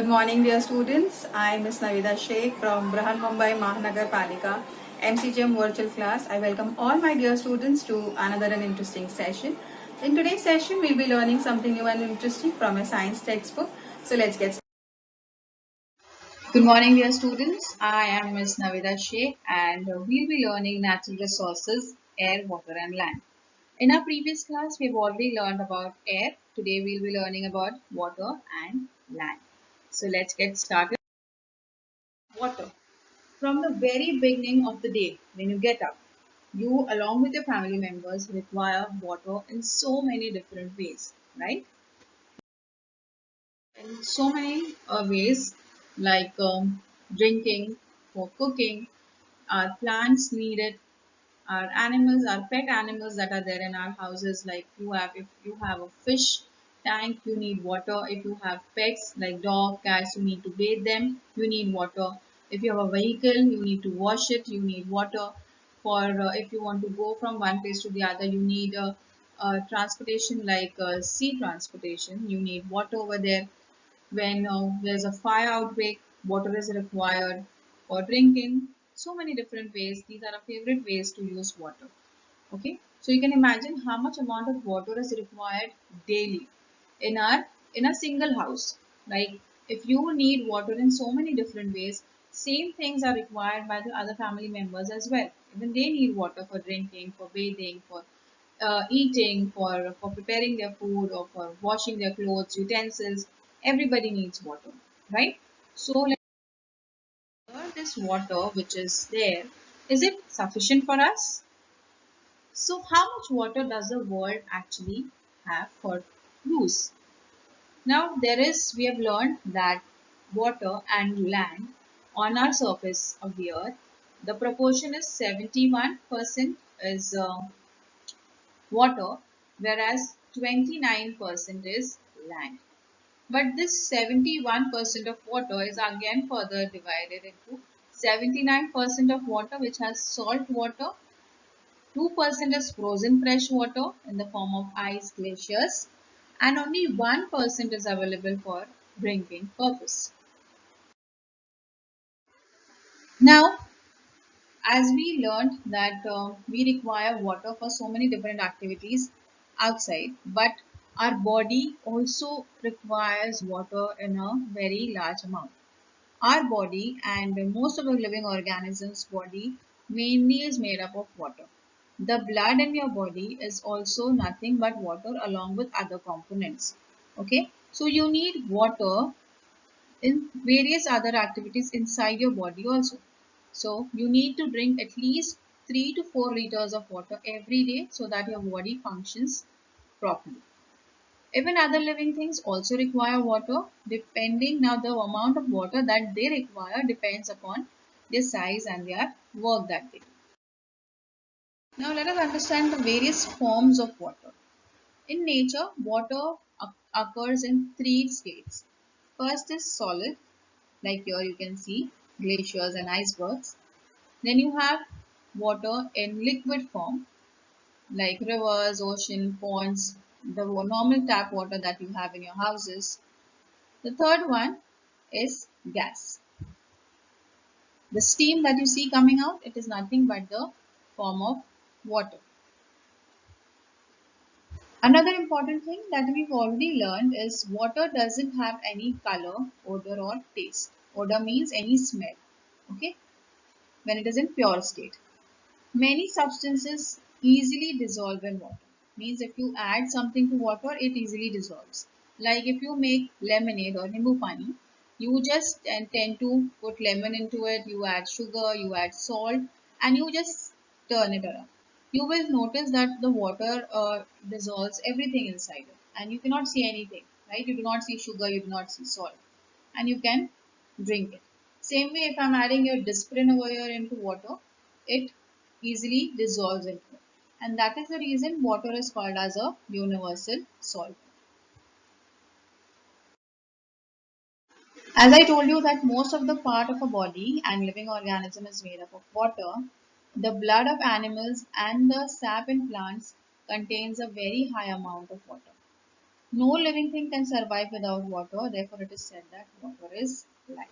Good morning, dear students. I am Miss NAVEDA SHAIKH from Brahan Mumbai Mahanagar Palika MCGM virtual class. I welcome all my dear students to another and interesting session. In today's session, we'll be learning something new and interesting from a science textbook. So let's get started. Good morning, dear students. I am Miss NAVEDA SHAIKH and we'll be learning natural resources, air, water and land. In our previous class, we've already learned about air. Today, we'll be learning about water and land. So let's get started. Water. From the very beginning of the day, when you get up, you along with your family members require water in so many different ways, right? In so many ways like drinking, for cooking, our plants need it, our animals, our pet animals that are there in our houses, like if you have a fish tank, you need water. If you have pets like dog, cats, you need to bathe them, you need water. If you have a vehicle, you need to wash it, you need water. For if you want to go from one place to the other, you need transportation like sea transportation, you need water over there. When there's a fire outbreak, water is required for drinking. So many different ways. These are our favorite ways to use water. Okay, so you can imagine how much amount of water is required daily in a single house. Like if you need water in so many different ways, same things are required by the other family members as well. Even they need water for drinking, for bathing, for eating, for preparing their food, or for washing their clothes, utensils. Everybody needs water, right? So this water which is there, is it sufficient for us? So how much water does the world actually have for use? Now we have learned that water and land on our surface of the earth, the proportion is 71% is water, whereas 29% is land. But this 71% of water is again further divided into 79% of water which has salt water, 2% is frozen fresh water in the form of ice glaciers, and only 1% is available for drinking purpose. Now, as we learned that we require water for so many different activities outside, but our body also requires water in a very large amount. Our body and most of the living organisms' body mainly is made up of water. The blood in your body is also nothing but water along with other components. Okay, so you need water in various other activities inside your body also. So you need to drink at least 3 to 4 liters of water every day so that your body functions properly. Even other living things also require water. Depending now, the amount of water that they require depends upon their size and their work that they do. Now let us understand the various forms of water. In nature, water occurs in three states. First is solid, like here you can see glaciers and icebergs. Then you have water in liquid form, like rivers, ocean, ponds, the normal tap water that you have in your houses. The third one is gas. The steam that you see coming out, it is nothing but the form of water. Another important thing that we've already learned is water doesn't have any color, odor or taste. Odor means any smell, okay, when it is in pure state. Many substances easily dissolve in water. Means if you add something to water, it easily dissolves. Like if you make lemonade or nimbu pani, you just tend to put lemon into it, you add sugar, you add salt, and you just turn it around. You will notice that the water dissolves everything inside it, and you cannot see anything, right? You do not see sugar, you do not see salt, and you can drink it. Same way, if I'm adding your dispirin over here into water, it easily dissolves into it. And that is the reason water is called as a universal solvent. As I told you that most of the part of a body and living organism is made up of water, the blood of animals and the sap in plants contains a very high amount of water. No living thing can survive without water. Therefore, it is said that water is life.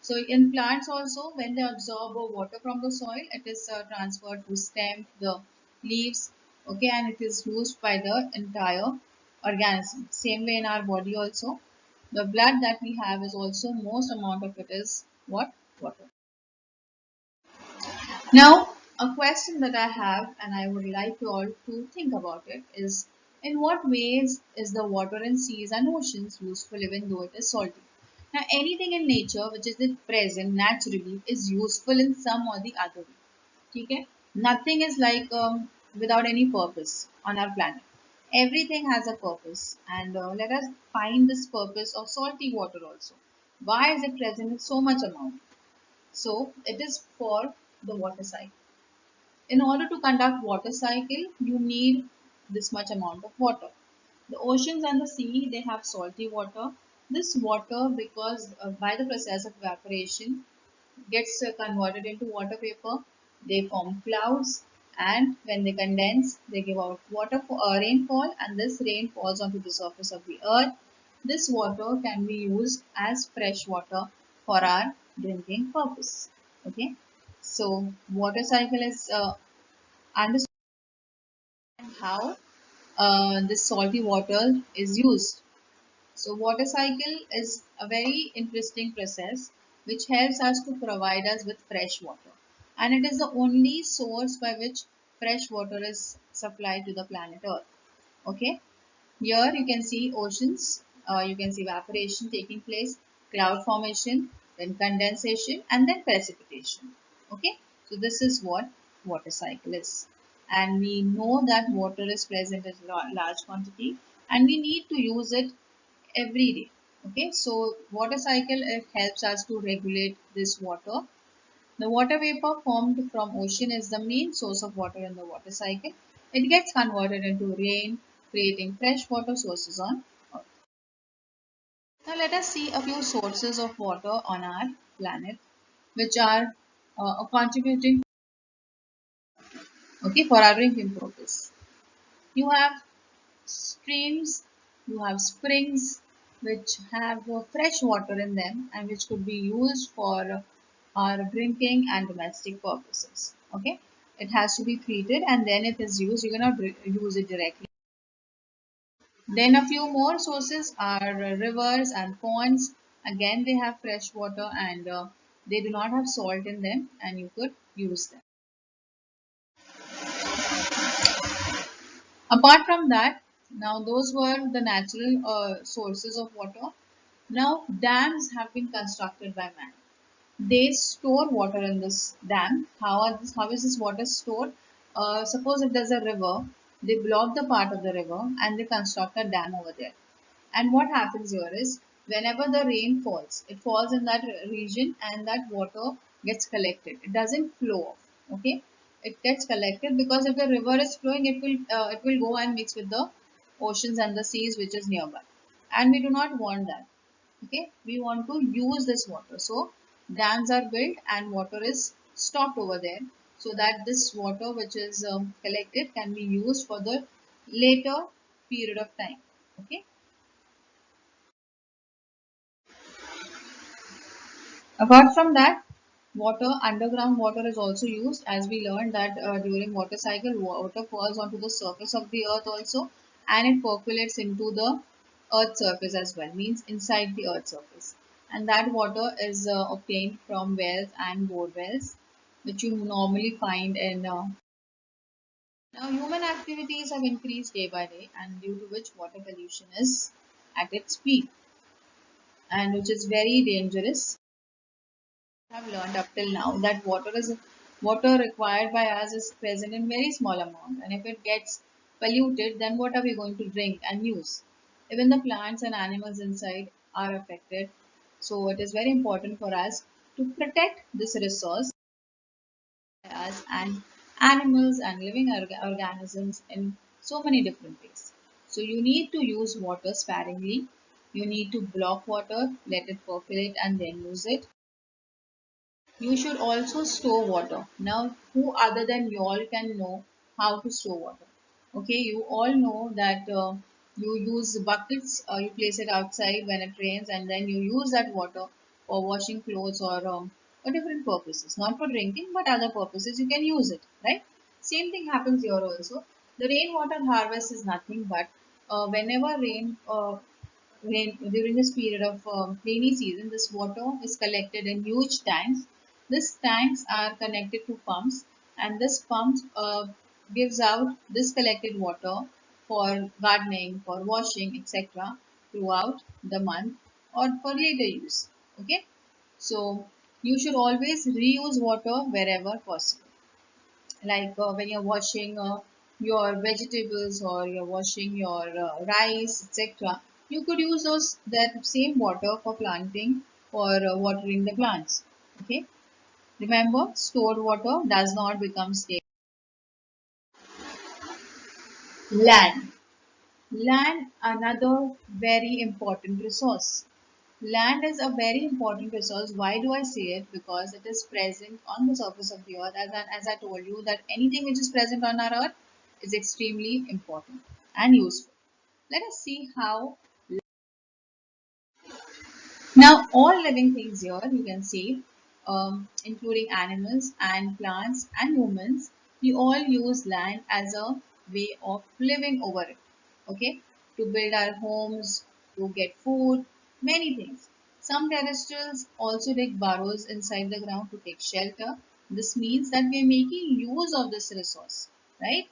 So in plants also, when they absorb water from the soil, it is transferred to stem, the leaves, okay, and it is used by the entire organism. Same way in our body also, the blood that we have is also most amount of it is what? Water. Now, a question that I have and I would like you all to think about it is, in what ways is the water in seas and oceans useful even though it is salty? Now, anything in nature which is present naturally is useful in some or the other way. Okay? Nothing is like without any purpose on our planet. Everything has a purpose, and let us find this purpose of salty water also. Why is it present in so much amount? So, it is for the water cycle. In order to conduct water cycle, you need this much amount of water. The oceans and the sea, they have salty water. This water, because by the process of evaporation, gets converted into water vapor. They form clouds, and when they condense, they give out rainfall, and this rain falls onto the surface of the earth. This water can be used as fresh water for our drinking purpose. Okay, so water cycle is understand how this salty water is used. So water cycle is a very interesting process which helps us to provide us with fresh water, and it is the only source by which fresh water is supplied to the planet Earth. Okay, here you can see oceans, you can see evaporation taking place, cloud formation, then condensation, and then precipitation. Okay, so this is what water cycle is. And we know that water is present in large quantity and we need to use it every day. Okay, so water cycle, it helps us to regulate this water. The water vapor formed from ocean is the main source of water in the water cycle. It gets converted into rain, creating fresh water sources on Earth. Now let us see a few sources of water on our planet which are contributing, okay, for our drinking purpose. You have streams, you have springs which have fresh water in them and which could be used for our drinking and domestic purposes. Okay, it has to be treated and then it is used. You cannot use it directly. Then a few more sources are rivers and ponds. Again, they have fresh water and they do not have salt in them, and you could use them. Apart from that, now those were the natural sources of water. Now dams have been constructed by man. They store water in this dam. How is this water stored? Suppose if there's a river, they block the part of the river and they construct a dam over there. And what happens here is whenever the rain falls, it falls in that region and that water gets collected. It doesn't flow off. Okay, it gets collected because if the river is flowing, it will go and mix with the oceans and the seas which is nearby. And we do not want that. Okay, we want to use this water. So dams are built and water is stocked over there so that this water which is collected can be used for the later period of time. Okay. Apart from that, underground water is also used, as we learned that during water cycle, water falls onto the surface of the earth also, and it percolates into the earth surface as well, means inside the earth surface. And that water is obtained from wells and bore wells, which you normally find in. Now, human activities have increased day by day, and due to which water pollution is at its peak, and which is very dangerous. Have learned up till now that water required by us is present in very small amount, and if it gets polluted, then what are we going to drink and use? Even the plants and animals inside are affected. So it is very important for us to protect this resource by us and animals and living organisms in so many different ways. So you need to use water sparingly. You need to block water, let it percolate and then use it. You should also store water. Now, who other than you all can know how to store water? Okay, you all know that You use buckets, you place it outside when it rains, and then you use that water for washing clothes or for different purposes, not for drinking but other purposes you can use it, right? Same thing happens here also. The rainwater harvest is nothing but whenever during this period of rainy season, this water is collected in huge tanks. These tanks are connected to pumps, and this pump gives out this collected water for gardening, for washing, etc. throughout the month or for later use. Okay, so you should always reuse water wherever possible, like when you're washing your vegetables or you're washing your rice, etc. You could use that same water for planting or watering the plants. Okay, remember, stored water does not become stale. Land. Land, another very important resource. Land is a very important resource. Why do I say it? Because it is present on the surface of the earth. As I told you, that anything which is present on our earth is extremely important and useful. Let us see how. Now, all living things here, you can see, including animals and plants and humans, we all use land as a way of living over it. Okay, to build our homes, to get food, many things. Some terrestrials also dig burrows inside the ground to take shelter. This means that we are making use of this resource, right?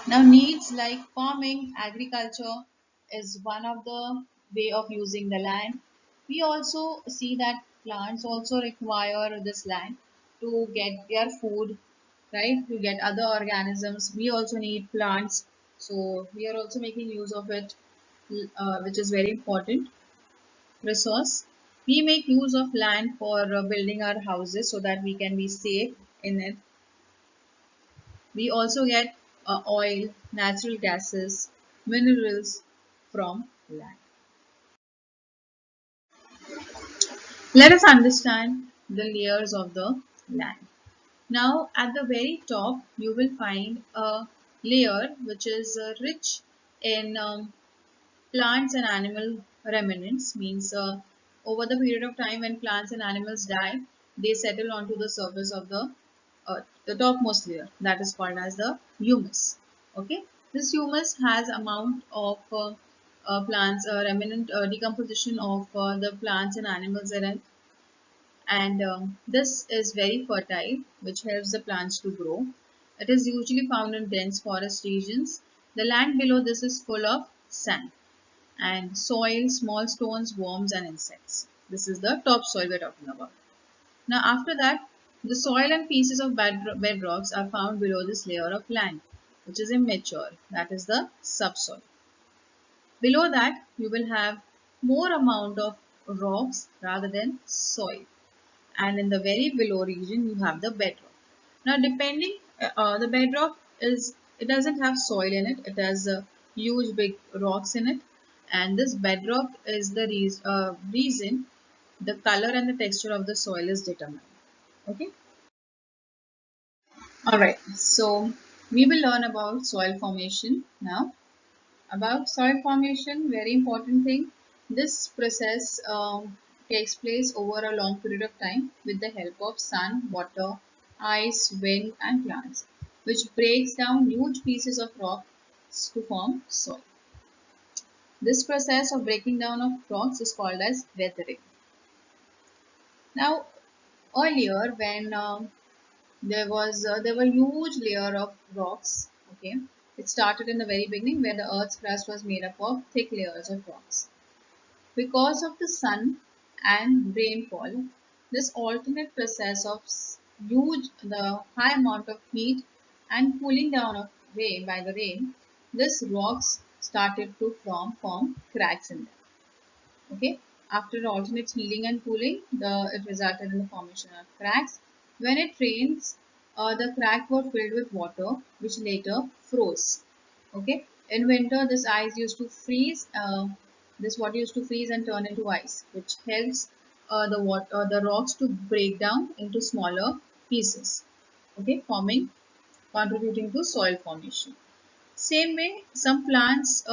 Now, needs like farming, agriculture is one of the way of using the land. We also see that plants also require this land to get their food, right? To get other organisms. We also need plants. So we are also making use of it, which is very important resource. We make use of land for building our houses so that we can be safe in it. We also get oil, natural gases, minerals from land. Let us understand the layers of the land. Now, at the very top, you will find a layer which is rich in plants and animal remnants, means over the period of time when plants and animals die, they settle onto the surface of the earth, the topmost layer, that is called as the humus. Okay, this humus has amount of plants, remnant decomposition of the plants and animals in it, and this is very fertile, which helps the plants to grow. It is usually found in dense forest regions. The land below this is full of sand and soil, small stones, worms and insects. This is the topsoil we are talking about. Now after that, the soil and pieces of bedrocks are found below this layer of land, which is immature, that is the subsoil. Below that, you will have more amount of rocks rather than soil. And in the very below region, you have the bedrock. Now depending, the bedrock it doesn't have soil in it, it has huge big rocks in it, and this bedrock is the reason the color and the texture of the soil is determined. Okay, all right, so we will learn about soil formation now. About soil formation, very important thing, this process takes place over a long period of time with the help of sun, water, ice, wind and plants, which breaks down huge pieces of rocks to form soil. This process of breaking down of rocks is called as weathering. Now earlier when there were huge layer of rocks. Okay, it started in the very beginning where the earth's crust was made up of thick layers of rocks. Because of the sun and rainfall, this alternate process of the high amount of heat and cooling down of rain by the rain, this rocks started to form cracks in them. Okay, after alternate heating and cooling, it resulted in the formation of cracks. When it rains, the cracks were filled with water, which later froze. Okay, in winter, this ice used to freeze. This water used to freeze and turn into ice, which helps the rocks to break down into smaller pieces. Okay, contributing to soil formation. Same way, some plants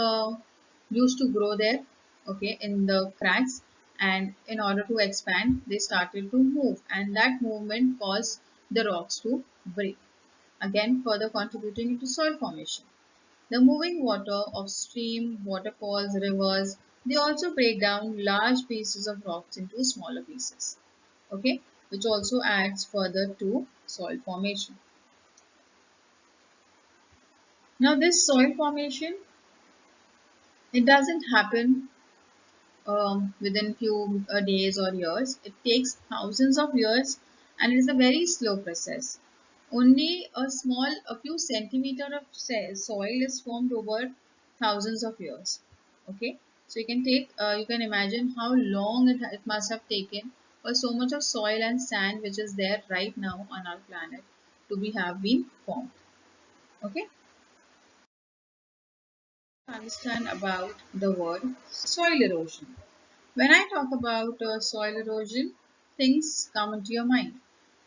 used to grow there, okay, in the cracks, and in order to expand, they started to move, and that movement caused the rocks to break, again further contributing to soil formation. The moving water of stream, waterfalls, rivers, they also break down large pieces of rocks into smaller pieces, okay, which also adds further to soil formation. Now, this soil formation, it doesn't happen within few days or years. It takes thousands of years, and it is a very slow process. Only a few centimeter of soil is formed over thousands of years. Okay, so you can imagine how long it must have taken for so much of soil and sand which is there right now on our planet to be have been formed. Okay, understand about the word soil erosion. When I talk about soil erosion, things come into your mind.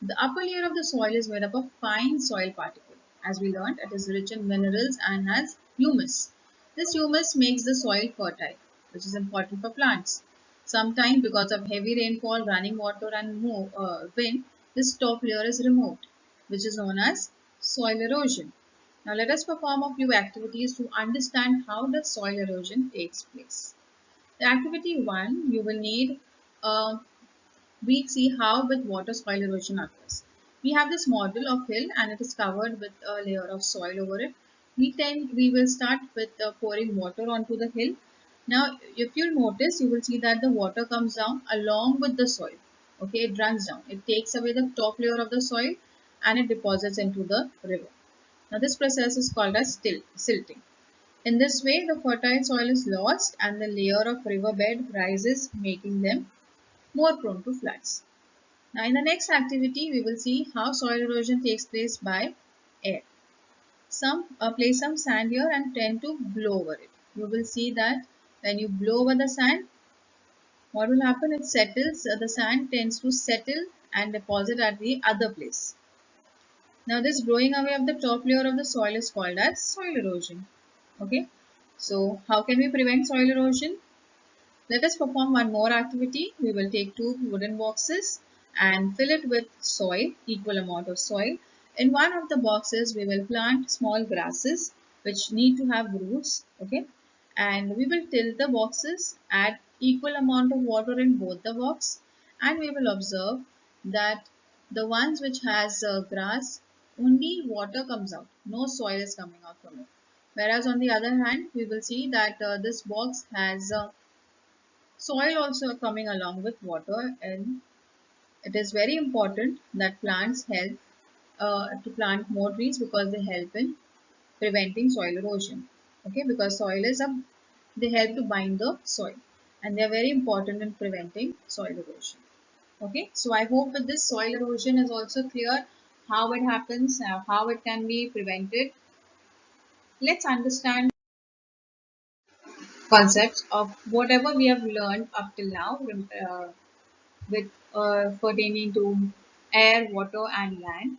The upper layer of the soil is made up of fine soil particles. As we learned, it is rich in minerals and has humus. This humus makes the soil fertile, which is important for plants. Sometimes, because of heavy rainfall, running water, and wind, this top layer is removed, which is known as soil erosion. Now, let us perform a few activities to understand how the soil erosion takes place. The activity 1, you will need, uh, we see how with water soil erosion occurs. We have this model of hill and it is covered with a layer of soil over it. We will start with pouring water onto the hill. Now, if you notice, you will see that the water comes down along with the soil. Okay, it runs down. It takes away the top layer of the soil and it deposits into the river. Now, this process is called as silting. In this way, the fertile soil is lost and the layer of riverbed rises, making them more prone to floods. Now, in the next activity, we will see how soil erosion takes place by air. Some place some sand here and tend to blow over it. You will see that when you blow over the sand, what will happen? It settles, the sand tends to settle and deposit at the other place. Now, this blowing away of the top layer of the soil is called as soil erosion. Okay, so how can we prevent soil erosion? Let us perform one more activity. We will take two wooden boxes and fill it with soil, equal amount of soil. In one of the boxes, we will plant small grasses which need to have roots. Okay, and we will till the boxes, add equal amount of water in both the box, and we will observe that the ones which has grass, only water comes out, no soil is coming out from it. Whereas on the other hand, we will see that this box has soil also coming along with water, and it is very important that plants help to plant more trees because they help in preventing soil erosion. Okay, because soil is a they help to bind the soil and they are very important in preventing soil erosion. Okay, so I hope with this soil erosion is also clear how it happens, how it can be prevented. Let's understand concepts of whatever we have learned up till now with pertaining to air, water, and land.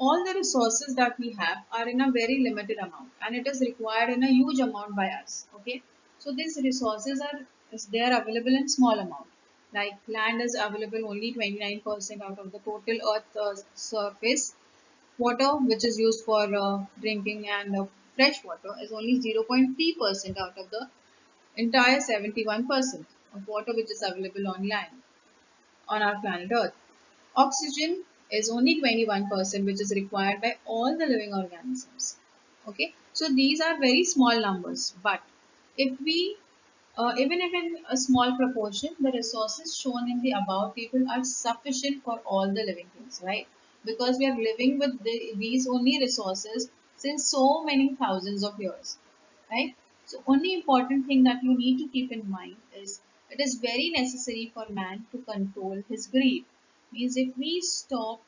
All the resources that we have are in a very limited amount, and it is required in a huge amount by us. Okay, so these resources they are available in small amount. Like land is available only 29% out of the total Earth surface. Water, which is used for drinking and fresh water, is only 0.3% out of the entire 71% of water which is available on land on our planet Earth. Oxygen is only 21%, which is required by all the living organisms. Okay, so these are very small numbers, but if we even if in a small proportion, the resources shown in the above table are sufficient for all the living things, right? Because we are living with these only resources since so many thousands of years, right? So only important thing that you need to keep in mind is it is very necessary for man to control his greed. Means if we stop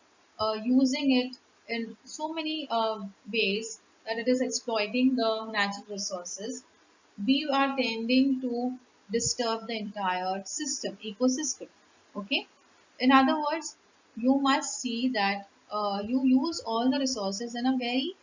using it in so many ways that it is exploiting the natural resources, we are tending to disturb the entire system, ecosystem. Okay. In other words, you must see that you use all the resources in a very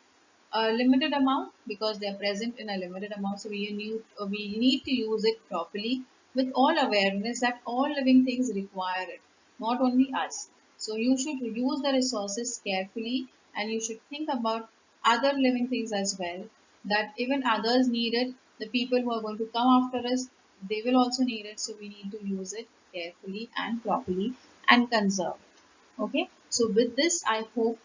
a limited amount because they are present in a limited amount. So we need to use it properly with all awareness that all living things require it, not only us. So you should use the resources carefully, and you should think about other living things as well, that even others need it. The people who are going to come after us, they will also need it. So we need to use it carefully and properly and conserve it. Okay. So with this, I hope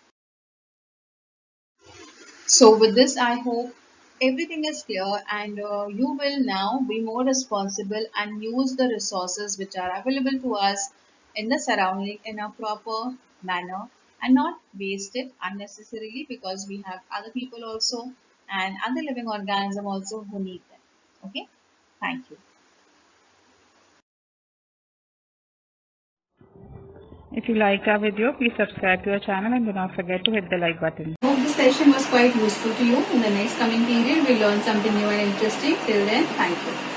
everything is clear, and you will now be more responsible and use the resources which are available to us in the surrounding in a proper manner, and not waste it unnecessarily, because we have other people also and other living organism also who need them. Okay. Thank you. If you liked our video, please subscribe to our channel and do not forget to hit the like button. Hope this session was quite useful to you. In the next coming period, we'll learn something new and interesting. Till then, thank you.